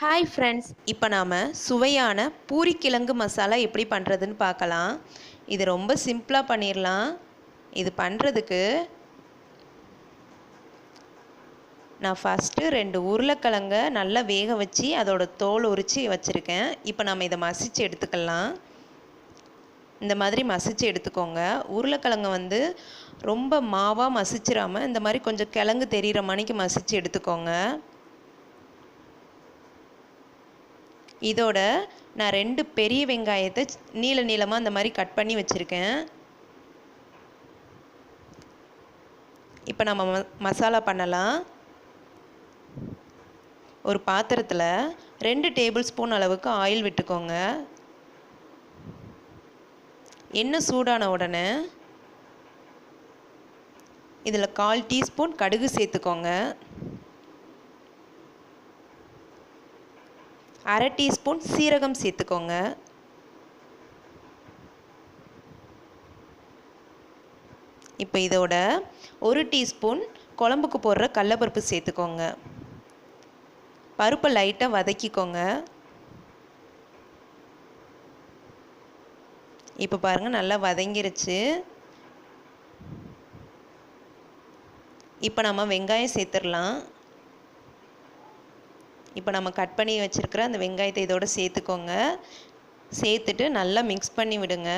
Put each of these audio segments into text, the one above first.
Hi friends, இப்போ நாம் சுவையான பூரி கிழங்கு மசாலா எப்படி பண்ணுறதுன்னு பார்க்கலாம். இது ரொம்ப சிம்பிளாக பண்ணிடலாம். இது பண்ணுறதுக்கு நான் ஃபஸ்ட்டு 2 உருளைக்கிழங்கை நல்லா வேக வச்சு அதோட தோல் உரித்து வச்சுருக்கேன். இப்போ நம்ம இதை மசித்து எடுத்துக்கலாம். இந்த மாதிரி மசித்து எடுத்துக்கோங்க. உருளைக்கிழங்கை ரொம்ப மாவாக மசிச்சிடாமல் இந்த மாதிரி கொஞ்சம் கிழங்கு தெரிகிற மணிக்கு மசித்து எடுத்துக்கோங்க. இதோட நான் 2 பெரிய வெங்காயத்தை நீள நீளமாக இந்த மாதிரி கட் பண்ணி வச்சுருக்கேன். இப்போ நம்ம மசாலா பண்ணலாம். ஒரு பாத்திரத்தில் 2 டேபிள் ஸ்பூன் அளவுக்கு ஆயில் விட்டுக்கோங்க. எண்ணெய் சூடான உடனே இதில் 1/4 டீஸ்பூன் கடுகு சேர்த்துக்கோங்க. 1/2 டீஸ்பூன் சீரகம் சேர்த்துக்கோங்க. இப்போ இதோட 1 டீஸ்பூன் குழம்புக்கு போடுற கடலைப்பருப்பு சேர்த்துக்கோங்க. பருப்பை லைட்டாக வதக்கிக்கோங்க. இப்போ பாருங்கள், நல்லா வதங்கிருச்சு. இப்போ நம்ம வெங்காயம் சேர்த்துடலாம். இப்போ நம்ம கட் பண்ணி வச்சுருக்கிற அந்த வெங்காயத்தை இதோடு சேர்த்துக்கோங்க. சேர்த்துட்டு நல்லா மிக்ஸ் பண்ணி விடுங்க.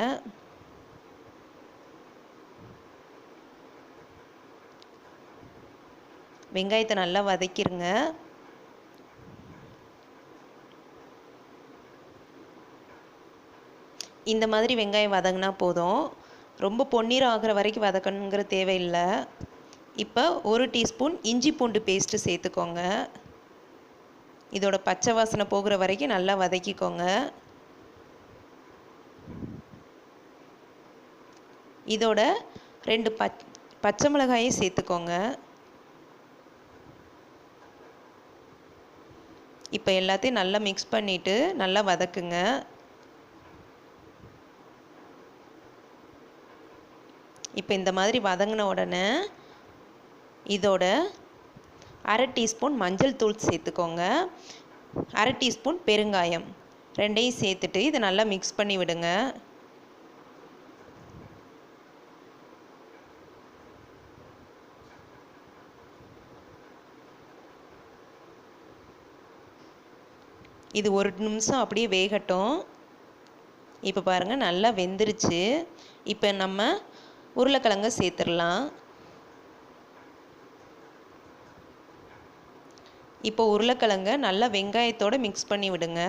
வெங்காயத்தை நல்லா வதக்கிடுங்க. இந்த மாதிரி வெங்காயம் வதங்கினா போதும். ரொம்ப பொன்னிறம் ஆகிற வரைக்கும் வதக்கணுங்கிற தேவையில்லை. இப்போ 1 டீஸ்பூன் இஞ்சி பூண்டு பேஸ்ட்டு சேர்த்துக்கோங்க. இதோட பச்சை வாசனை போகிற வரைக்கும் நல்லா வதக்கிக்கோங்க. இதோட 2 பச்சை மிளகாயை சேர்த்துக்கோங்க. இப்போ எல்லாத்தையும் நல்லா மிக்ஸ் பண்ணிவிட்டு நல்லா வதக்குங்க. இப்போ இந்த மாதிரி வதங்கின உடனே இதோட 1/2 டீஸ்பூன் மஞ்சள் தூள் சேர்த்துக்கோங்க. 1/2 டீஸ்பூன் பெருங்காயம், 2ஐயும் சேர்த்துட்டு இதை நல்லா மிக்ஸ் பண்ணி விடுங்க. இது 1 நிமிஷம் அப்படியே வேகட்டும். இப்போ பாருங்கள், நல்லா வெந்துருச்சு. இப்போ நம்ம உருளைக்கிழங்கை சேர்த்துடலாம். இப்போ உருளைக்கிழங்கை நல்லா வெங்காயத்தோடு மிக்ஸ் பண்ணி விடுங்க.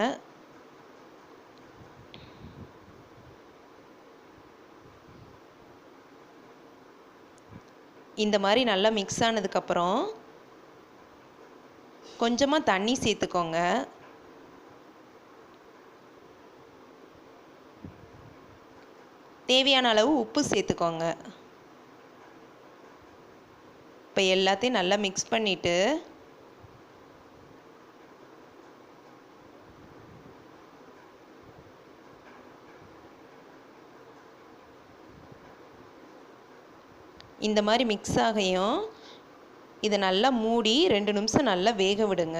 இந்த மாதிரி நல்லா மிக்ஸ் ஆனதுக்கப்புறம் கொஞ்சமாக தண்ணி சேர்த்துக்கோங்க. தேவையான அளவு உப்பு சேர்த்துக்கோங்க. இப்போ எல்லாத்தையும் நல்லா மிக்ஸ் பண்ணிவிட்டு இந்த மாதிரி மிக்ஸ் ஆகையும் இதை நல்லா மூடி 2 நிமிஷம் நல்லா வேக விடுங்க.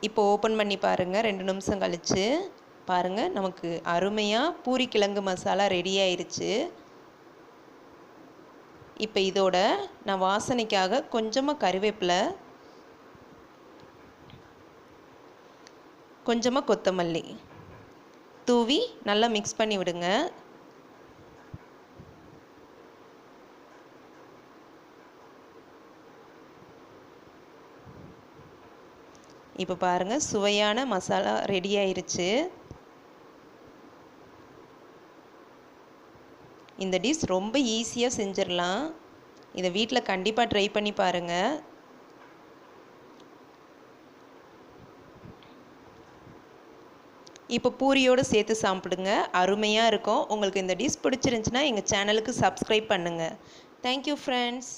இப்போ ஓப்பன் பண்ணி பாருங்கள். 2 நிமிஷம் கழித்து பாருங்கள், நமக்கு அருமையாக பூரி கிழங்கு மசாலா ரெடி ஆயிடுச்சு. இப்போ இதோட நான் வாசனைக்காக கொஞ்சமாக கறிவேப்பிலை, கொஞ்சமாக கொத்தமல்லி தூவி நல்லா மிக்ஸ் பண்ணி விடுங்க. இப்போ பாருங்கள், சுவையான மசாலா ரெடி ஆயிருச்சு. இந்த டிஷ் ரொம்ப ஈஸியாக செஞ்சிடலாம். இதை வீட்டில் கண்டிப்பாக ட்ரை பண்ணி பாருங்கள். இப்போ பூரியோடு சேர்த்து சாப்பிடுங்க, அருமையாக இருக்கும். உங்களுக்கு இந்த டிஷ் பிடிச்சிருந்துச்சின்னா எங்கள் சேனலுக்கு சப்ஸ்கிரைப் பண்ணுங்கள். Thank you friends.